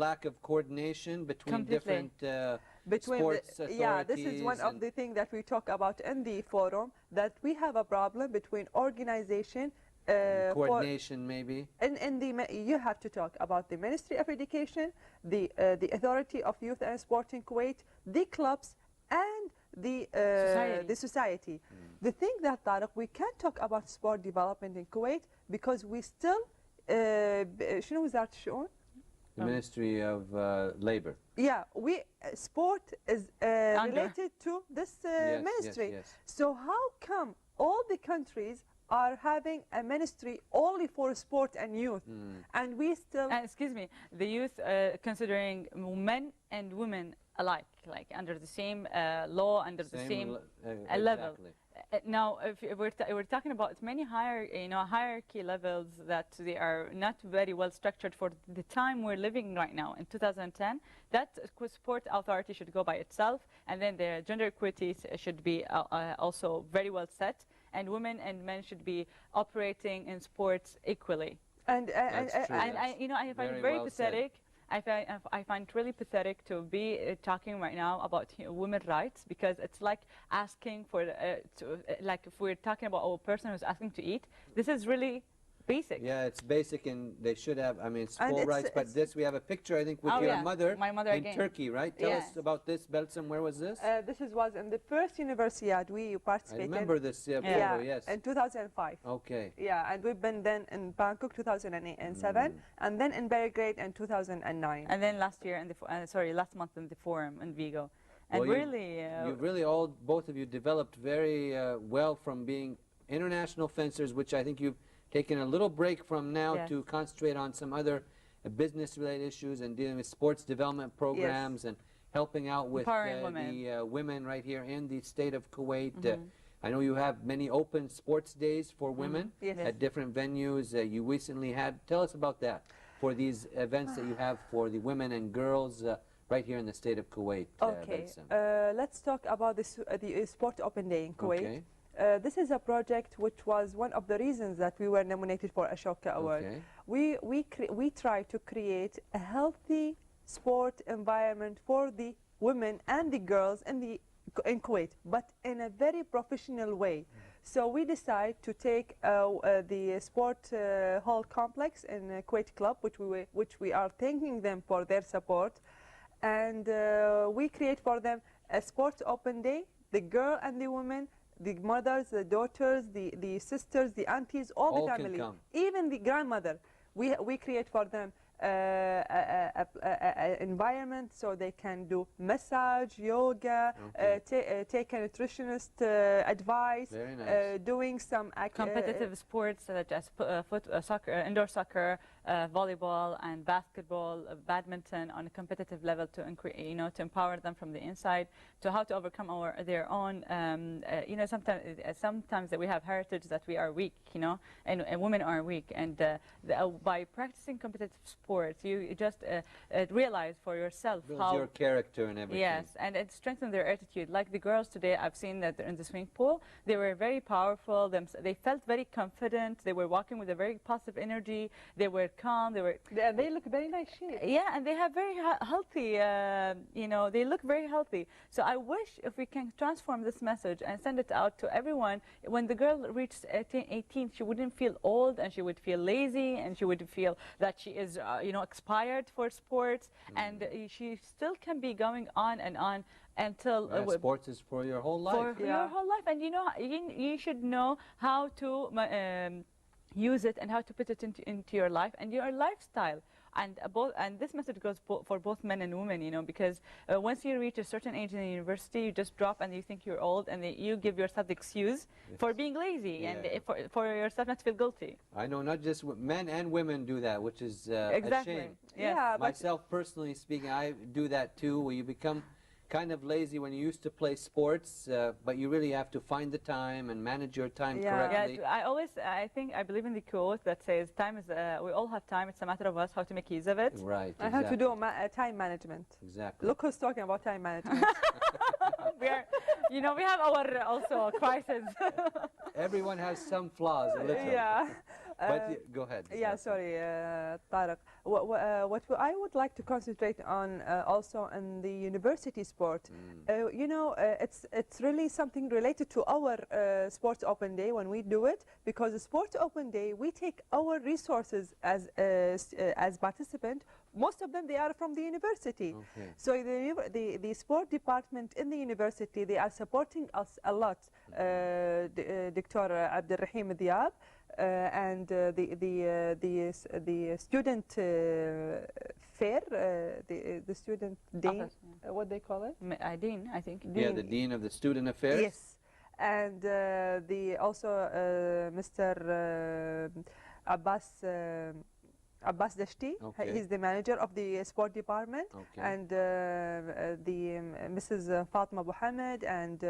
lack of coordination between different sports authorities. Yeah, this is one of the things that we talk about in the forum, that we have a problem between organization, coordination maybe. You have to talk about the Ministry of Education, the Authority of Youth and Sport in Kuwait, the clubs, and the society. The thing that, Tariq, we can't talk about sport development in Kuwait because we still شنو وزارة الشؤون? The Ministry of Labor. Yeah, sport is related to this ministry. Yes. So how come all the countries are having a ministry only for sport and youth, and we still... excuse me, the youth considering men and women alike, like under the same law, under the same level. Now, if we're talking about many hierarchy levels that they are not very well structured for the time we're living right now. In 2010, that sport authority should go by itself, and then the gender equity should be also very well set, and women and men should be operating in sports equally. And I find it very pathetic. I find it really pathetic to be talking right now about women's rights, because it's like asking for, like if we're talking about a person who's asking to eat, this is really basic. Yeah, it's basic, and they should have, I mean, it's full rights, but this, we have a picture, I think, with your mother, my mother in Turkey, right? Tell us about this, Belsam. Where was this? This was in the first Universiad we participated. I remember this photo, yes. In 2005. Okay. Yeah, and we've been then in Bangkok 2007, and then in Belgrade in 2009. And then last year, last month in the forum in Vigo. And well, really... you've really both of you developed very well from being international fencers, which I think you've taken a little break from now to concentrate on some other business-related issues and dealing with sports development programs and helping out with the women right here in the state of Kuwait. I know you have many open sports days for women at different venues. You recently had, tell us about that, for these events that you have for the women and girls right here in the state of Kuwait. Okay, let's talk about the Sport Open Day in Kuwait. Okay. This is a project which was one of the reasons that we were nominated for a Ashoka Award. We try to create a healthy sport environment for the women and the girls in Kuwait, but in a very professional way. So we decide to take the sport hall complex in Kuwait Club, which we are thanking them for their support, and we create for them a Sport Open Day. The girl and the women, the mothers, the daughters, the sisters, the aunties, all the family, even the grandmother. We create for them an environment so they can do massage, yoga, take a nutritionist advice, doing some competitive sports such as soccer, indoor soccer, volleyball and basketball, badminton on a competitive level to to empower them from the inside, to how to overcome their own sometimes that we have heritage that we are weak, and women are weak, and by practicing competitive sports you just realize for yourself how your character and everything. Yes, and it strengthens their attitude. Like the girls today, I've seen that in the swimming pool, they were very powerful, they felt very confident, they were walking with a very positive energy, they were calm, they look very nice shape. Yeah, and they have very healthy, they look very healthy. So I wish if we can transform this message and send it out to everyone. When the girl reaches 18, she wouldn't feel old, and she would feel lazy, and she would feel that she is expired for sports, and she still can be going on and on until sports is for your whole life. For your whole life, and you should know how to use it and how to put it into your life and your lifestyle. And this message goes for both men and women, because once you reach a certain age in the university, you just drop and you think you're old, and you give yourself the excuse for being lazy and for yourself not to feel guilty. I know not just men and women do that, which is a shame. Yes. Yeah, myself personally speaking, I do that too, where you become kind of lazy when you used to play sports, but you really have to find the time and manage your time correctly. Yeah, I believe in the quote that says, "Time is, we all have time. It's a matter of us how to make use of it." Right. I have to do time management. Exactly. Look who's talking about time management. We have our also crisis. Everyone has some flaws, a little. Yeah. go ahead. Yeah, sorry, Tariq. What I would like to concentrate on also in the university sport, you know, it's really something related to our Sports Open Day when we do it, because the Sports Open Day, we take our resources as participant. Most of them, they are from the university. Okay. So the sport department in the university, they are supporting us a lot. Dr. Abdelrahim Diab and the student fair, the student dean, what they call it? Dean, I think. Dean. Yeah, the dean of the student affairs. Yes, and also Mr. Abbas Dashti, he's the manager of the sport department, and Mrs. Fatma Mohammed, and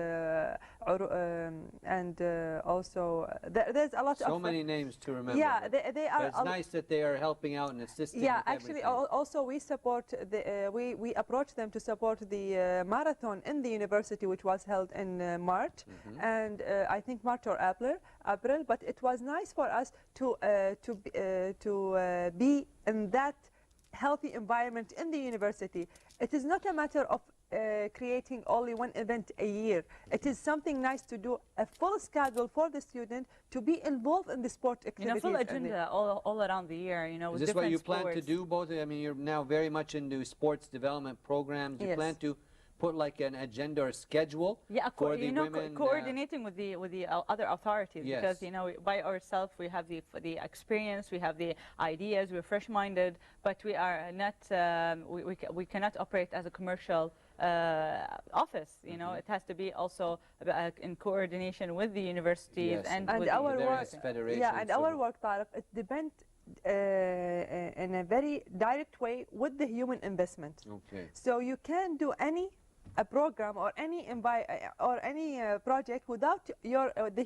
also there's a lot so many names to remember. Yeah, they are. But it's nice that they are helping out and assisting. Yeah, with actually, everything. also we support the we approach them to support the marathon in the university, which was held in March, and I think March or April. But it was nice for us to be in that healthy environment in the university. It is not a matter of creating only one event a year. It is something nice to do a full schedule for the student to be involved in the sport activities. You know, full agenda all around the year, you know, with different sports. Is this what you plan to do, both? I mean, you're now very much into sports development programs. You plan to put like an agenda or schedule for the women, coordinating with the other authorities, because you know, by ourselves we have the experience, we have the ideas, we're fresh-minded, but we are not we cannot operate as a commercial office. You know, it has to be also in coordination with the universities and with our the work. Federations. Yeah, and our work, Tariq, it depends in a very direct way with the human investment. Okay. So you can't do a program or any project without your the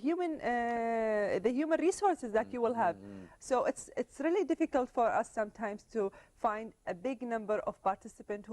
human resources that you will have. So it's really difficult for us sometimes to find a big number of participants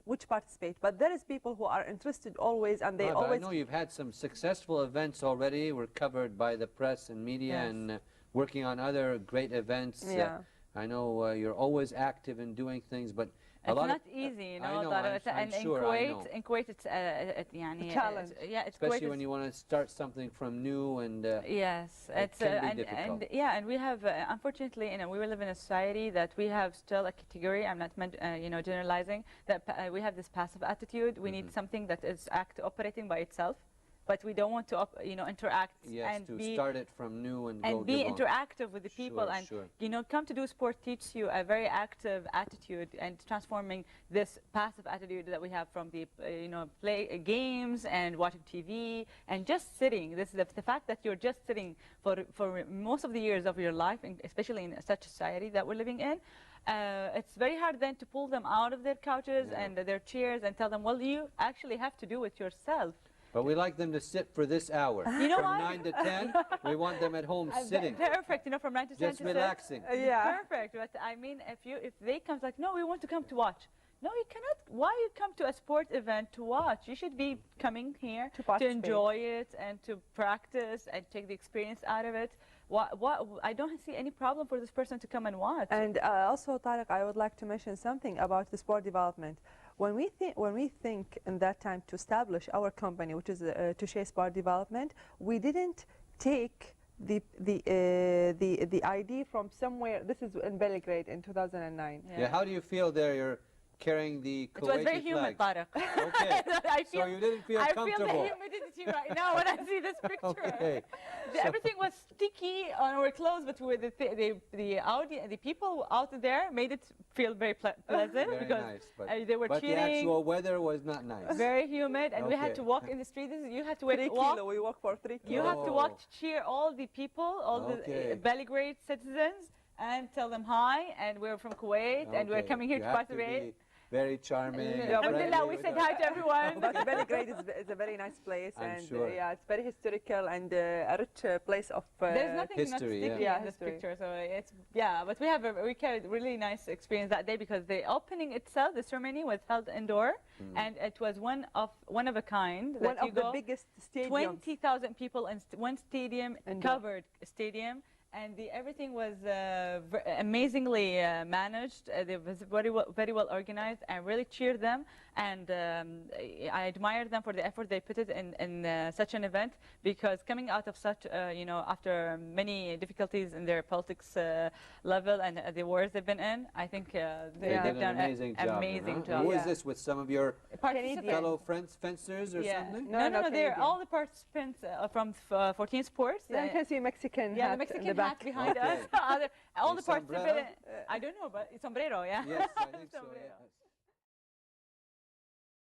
which participate. But there is people who are interested always, and they always. I know you've had some successful events already. We're covered by the press and media, and working on other great events. Yeah. I know you're always active in doing things, but it's not easy, you know. I'm sure, in Kuwait, it's a challenge. Yeah, it's especially when you want to start something from new and. Yes, it can be difficult. And we have unfortunately, you know, we live in a society that we have still a category. I'm not you know, generalizing, that we have this passive attitude. We need something that is operating by itself. But we don't want to, you know, interact and start it from new and be interactive with the people. You know, come to do sport teaches you a very active attitude and transforming this passive attitude that we have from the, you know, play games and watching TV and just sitting. This is the fact that you're just sitting for most of the years of your life, especially in such a society that we're living in. It's very hard then to pull them out of their couches and their chairs and tell them, well, you actually have to do it yourself. But we like them to sit for this hour. You know from 9 to 10, we want them at home sitting. Perfect, you know, from 9 to 10 just relaxing. Yeah. Perfect, but I mean, if they come like, no, we want to come to watch. No, you cannot. Why you come to a sport event to watch? You should be coming here to enjoy it and to practice and take the experience out of it. I don't see any problem for this person to come and watch. And also, Tariq, I would like to mention something about the sport development. When we think in that time to establish our company, which is Touché Sport Development, we didn't take the idea from somewhere. This is in Belgrade in 2009. Yeah. How do you feel there? You're carrying the Kuwaiti flag. It was very humid, Tariq. Okay. So you didn't feel comfortable. I feel the humidity right now when I see this picture. Okay. Everything was sticky on our clothes, but with the people out there made it feel very pleasant because nice, they were cheering. But the actual weather was not nice. Very humid, and we had to walk in the street. You had to walk. 3 kilos. We walk for 3 kilos. You have to walk to cheer all the people, all the Belgrade citizens, and tell them hi. And we're from Kuwait, and we're coming here to participate. Very charming. Alhamdulillah, we said hi to everyone. But Belgrade is a very nice place, and yeah, it's very historical and a rich place of there's nothing history. Not sticky in this picture, so it's but we carried really nice experience that day because the opening itself, the ceremony was held indoor, and it was one of a kind. One of the biggest stadiums. 20,000 people in one stadium, covered stadium. and everything was amazingly managed. It was very well organized, and really cheered them. And I admire them for the effort they put it in such an event, because coming out of such, after many difficulties in their politics level and the wars they've been in, I think they've done an amazing job. Who is this with some of your fellow fencers or something? No, they're all the participants from 14 sports. Yeah, you can see Mexican hat, the Mexican hat behind us. All the participants. I don't know, but sombrero, yeah. Yes, I think so. Yeah.